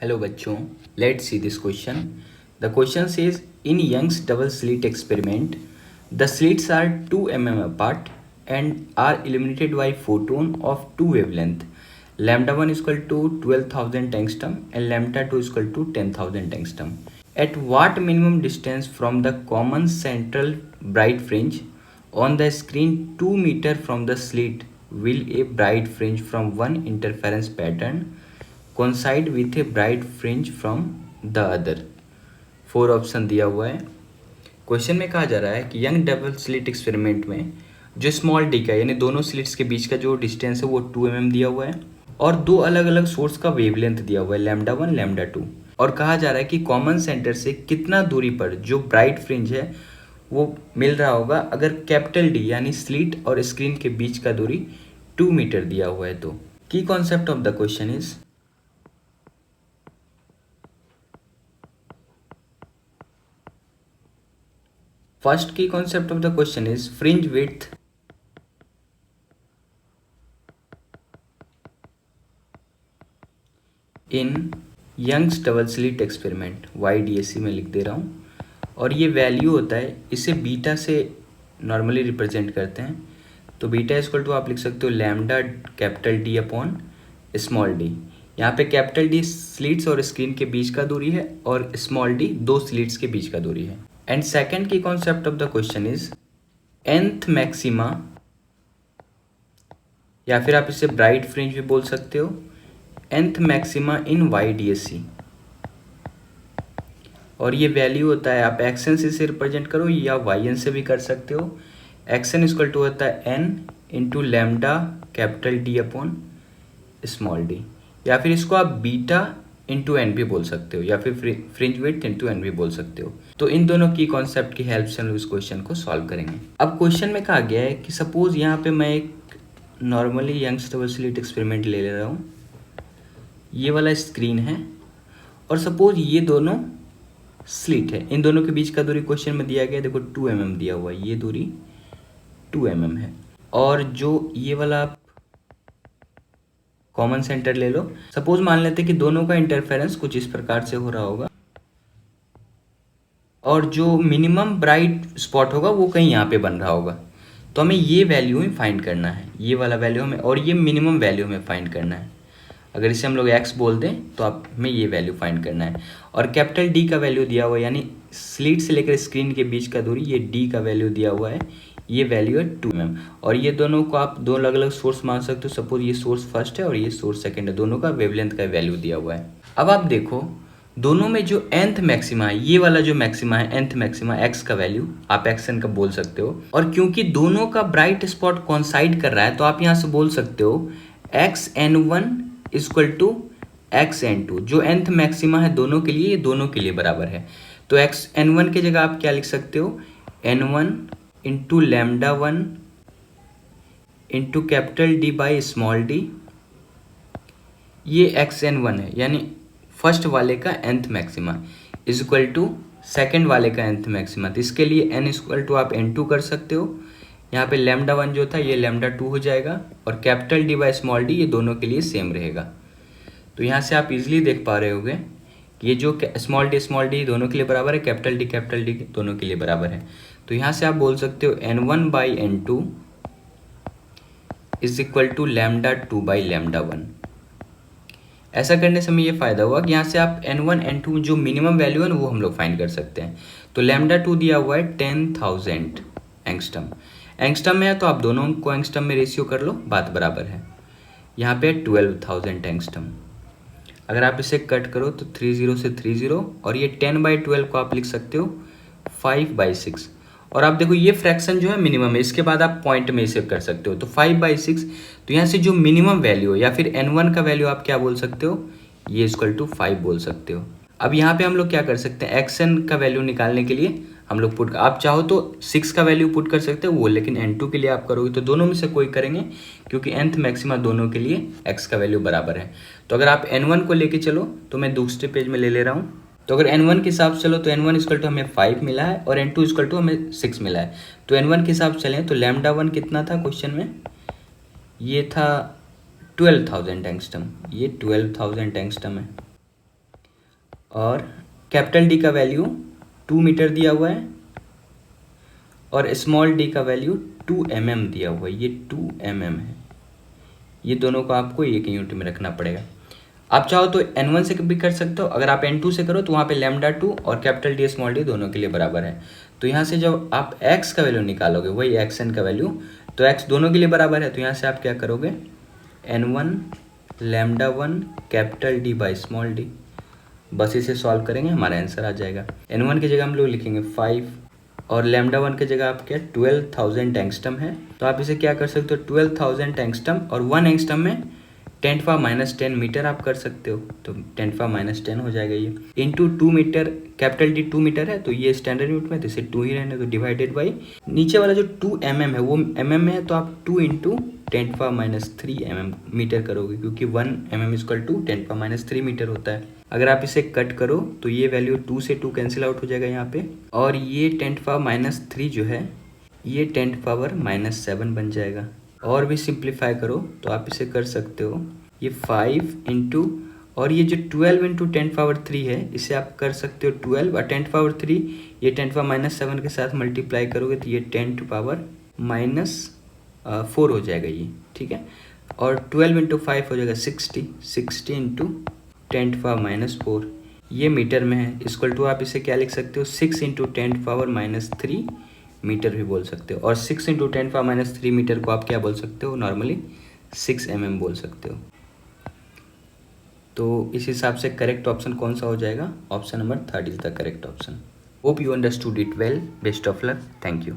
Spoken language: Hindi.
Hello बच्चों, let's see this question. The question says in Young's double slit experiment, the slits are 2 mm apart and are illuminated by photon of two wavelength. Lambda 1 is equal to 12,000 angstrom and lambda 2 is equal to 10,000 angstrom. At what minimum distance from the common central bright fringe on the screen 2 meter from the slit will a bright fringe from one interference pattern coincide with a bright fringe from the other? 4 option दिया हुआ है। क्वेश्चन में कहा जा रहा है कि यंग डबल स्लिट एक्सपेरिमेंट में जो स्मॉल डी का यानी दोनों स्लिट्स के बीच का जो डिस्टेंस है वो 2 mm दिया हुआ है और दो अलग अलग सोर्स का वेवलेंथ दिया हुआ है लैम्डा 1 लैम्डा 2 और कहा जा रहा है कि कॉमन सेंटर से कितना दूरी पर जो ब्राइट फ्रिंज है वो मिल रहा होगा अगर कैपिटल डी यानी स्लिट और स्क्रीन के बीच का दूरी 2 मीटर दिया हुआ है। तो की concept of the question is first key concept of the question is fringe width in Young's double slit experiment YDSC में लिख दे रहा हूँ और ये वैल्यू होता है, इसे बीटा से नॉर्मली रिप्रेजेंट करते हैं। तो बीटा इक्वल टू आप लिख सकते हो lambda capital D upon small D. यहाँ पे कैपिटल डी स्लिट्स और स्क्रीन के बीच का दूरी है और स्मॉल डी दो स्लिट्स के बीच का दूरी है। एंड सेकेंड की concept of the question is nth maxima या फिर आप इसे ब्राइट फ्रिंज भी बोल सकते हो, nth मैक्सिमा इन YDSC और ये वैल्यू होता है, आप एक्सन से इसे रिप्रेजेंट करो या YN से भी कर सकते हो। एक्सन इक्वल टू होता है n into lambda capital D upon small D या फिर इसको आप बीटा इंटू एन भी बोल सकते हो या फिर फ्रिंज विड्थ इंटू एन भी बोल सकते हो। तो इन दोनों की कॉन्सेप्ट की हेल्प से हम इस क्वेश्चन को सॉल्व करेंगे। अब क्वेश्चन में कहा गया है कि सपोज यहाँ पे मैं एक normally Young's double slit experiment ले रहा हूँ, ये वाला स्क्रीन है और सपोज ये दोनों स्लिट है, इन दोनों के बीच का दूरी क्वेश्चन में दिया गया है, देखो 2 mm दिया हुआ है, ये दूरी 2 mm है और जो ये वाला कॉमन सेंटर ले लो। सपोज मान लेते हैं कि दोनों का इंटरफेरेंस कुछ इस प्रकार से हो रहा होगा और जो मिनिमम ब्राइट स्पॉट होगा वो कहीं यहाँ पे बन रहा होगा। तो हमें ये वैल्यू ही फाइंड करना है, ये वाला वैल्यू हमें और ये मिनिमम वैल्यू हमें फाइंड करना है। अगर इसे हम लोग x बोल दें तो आप हमें ये वैल्यू फाइंड करना है और कैपिटल D का वैल्यू दिया हुआ है यानी स्लिट से लेकर स्क्रीन के बीच का दूरी, ये D का वैल्यू दिया हुआ है, ये वैल्यू है 2 mm और ये दोनों को आप दो अलग अलग सोर्स मान सकते हो। सपोज ये सोर्स फर्स्ट है और ये सोर्स सेकंड है, दोनों का वेवलेंथ का वैल्यू दिया हुआ है। अब आप देखो दोनों में जो nth मैक्सिमा है, ये वाला जो मैक्सिमा है nth मैक्सिमा x का वैल्यू आप xn का बोल सकते हो और क्योंकि दोनों का ब्राइट स्पॉट कॉन्साइड कर रहा है तो आप यहाँ से बोल सकते हो xn1 इक्वल टू xn2। जो nth मैक्सिमा है दोनों के लिए, ये दोनों के लिए बराबर है। तो xn1 की जगह आप क्या लिख सकते हो, n1 into lambda 1 into capital D by small d, ये xn1 है यानी फर्स्ट वाले का nth maxima is equal to second वाले का nth मैक्सिमा। तो इसके लिए n इक्वल टू आप n2 कर सकते हो, यहाँ पे लैम्डा 1 जो था ये लैम्डा 2 हो जाएगा और capital D by small d ये दोनों के लिए सेम रहेगा। तो यहाँ से आप इजीली देख पा रहे होगे कि ये जो स्मॉल डी दोनों के लिए बराबर है, कैपिटल डी दोनों के लिए बराबर है। तो यहाँ से आप बोल सकते हो n1 by n2 is equal to lambda 2 by lambda 1। ऐसा करने से हमें ये फ़ायदा हुआ कि यहाँ से आप n1 n2 जो मिनिमम वैल्यू है ना वो हम लोग फाइंड कर सकते हैं। तो लैम्डा 2 दिया हुआ है 10,000 एंगस्ट्रम, एंगस्ट्रम में है तो आप दोनों को एंगस्ट्रम में रेशियो कर लो, बात बराबर है। यहाँ पे 12,000 एंगस्ट्रम, अगर आप इसे कट करो तो 30 से 30 और ये 10/12 को आप लिख सकते हो 5/6 और आप देखो ये फ्रैक्शन जो है मिनिमम है, इसके बाद आप पॉइंट में इसे कर सकते हो। तो 5/6 तो यहाँ से जो मिनिमम वैल्यू है या फिर n1 का वैल्यू आप क्या बोल सकते हो, ये इक्वल टू 5 बोल सकते हो। अब यहाँ पे हम लोग क्या कर सकते हैं, xn का वैल्यू निकालने के लिए हम लोग पुट, आप चाहो तो 6 का वैल्यू पुट कर सकते हो वो, लेकिन n2 के लिए आप करोगे तो दोनों में से कोई करेंगे क्योंकि nth मैक्सिमा दोनों के लिए x का वैल्यू बराबर है। तो अगर आप n1 को लेके चलो तो मैं दूसरे पेज में ले रहा हूँ। तो अगर n1 के हिसाब से चलो तो n1 इक्वल टू हमें 5 मिला है और n2 इक्वल टू हमें 6 मिला है। तो n1 के हिसाब से चलें तो लैम्डा 1 कितना था क्वेश्चन में, ये था 12,000 एंगस्ट्रम, ये 12,000 एंगस्ट्रम है। और कैपिटल डी का वैल्यू 2 मीटर दिया हुआ है और स्मॉल डी का वैल्यू 2 mm दिया हुआ है। ये 2 mm है। ये दोनों को आपको एक यूनिट में रखना पड़ेगा। आप चाहो तो n1 से भी कर सकते हो। अगर आप n2 से करो तो वहाँ पे लैम्डा 2 और कैपिटल डी स्मॉल डी दोनों के लिए बराबर है। तो यहाँ से जब आप x का वैल्यू निकालोगे, वही xn का वैल्यू, तो x दोनों के लिए बराबर है। तो यहाँ से आप क्या करोगे, n1 lambda 1 capital D by small D, बस इसे सॉल्व करेंगे, हमारा आंसर आ जाएगा। n1 की जगह हम लोग लिखेंगे 5 और लैम्डा 1 की जगह आप क्या 12,000 एंगस्ट्रम है। तो आप इसे क्या कर सकते हो, 12,000 एंगस्ट्रम और 1 एंगस्ट्रम में 10⁻⁻10 मीटर आप कर सकते हो। तो 10⁻10 हो जाएगा ये, into 2 metre, capital d 2 metre है तो ये स्टैंडर्ड यूनिट में, तो इसे 2 ही रहने, तो डिवाइडेड बाई नीचे वाला जो 2 mm है वो mm में है, तो आप 2 इंटू 10⁻³ mm मीटर करोगे, क्योंकि 1 mm इक्वल टू 10⁻³ मीटर होता है। अगर आप इसे कट करो तो ये वैल्यू 2 से 2 कैंसिल आउट हो जाएगा यहाँ पे, और ये 10⁻³ जो है ये 10⁻7 बन जाएगा। और भी सिंप्लीफाई करो तो आप इसे कर सकते हो, ये 5 इंटू, और ये जो 12 इंटू 10⁻³ है इसे आप कर सकते हो 12 और 10⁻³ ये 10⁻7 के साथ मल्टीप्लाई करोगे तो ये 10⁻4 हो जाएगा ये, ठीक है। और 12 इंटू 5 हो जाएगा 60 इंटू 10⁻4 ये मीटर में है, इक्वल टू आप इसे क्या लिख सकते हो, 6 इंटू 10⁻³ मीटर भी बोल सकते हो। और 6 इंटू 10⁻³ मीटर को आप क्या बोल सकते हो, नॉर्मली 6 mm बोल सकते हो। तो इस हिसाब से करेक्ट ऑप्शन कौन सा हो जाएगा, option number 3 is the correct option. Hope you understood it well, best of luck, thank you.